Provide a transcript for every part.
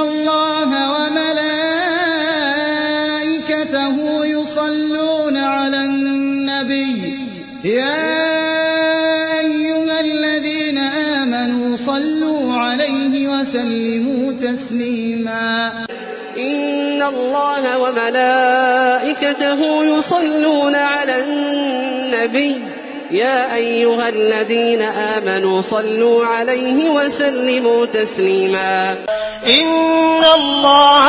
الله وملائكته يصلون على النبي يا أيها الذين آمنوا صلوا عليه وسلموا تسليما إن الله وملائكته يصلون على النبي يا أيها الذين آمنوا صلوا عليه وسلموا تسليما إن الله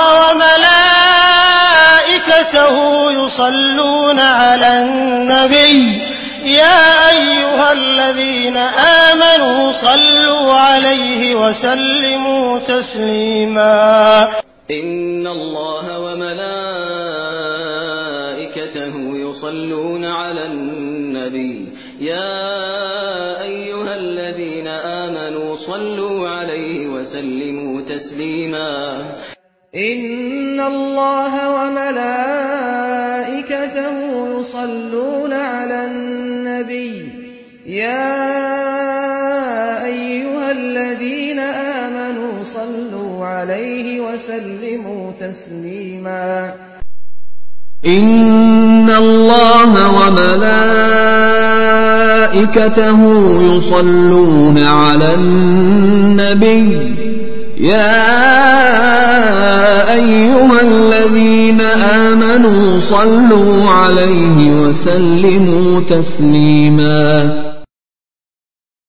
وملائكته يصلون على النبي يا أيها الذين آمنوا صلوا عليه وسلموا تسليما إن الله وملائكته يصلون على النبي يا أيها الذين آمنوا صلوا عليه وسلموا تسليما إن الله وملائكته يصلون على النبي يا أيها الذين آمنوا صلوا عليه وسلموا تسليما إن الله وملائكته يصلون على النبي يا أيها الذين آمنوا صلوا عليه وسلموا تسليما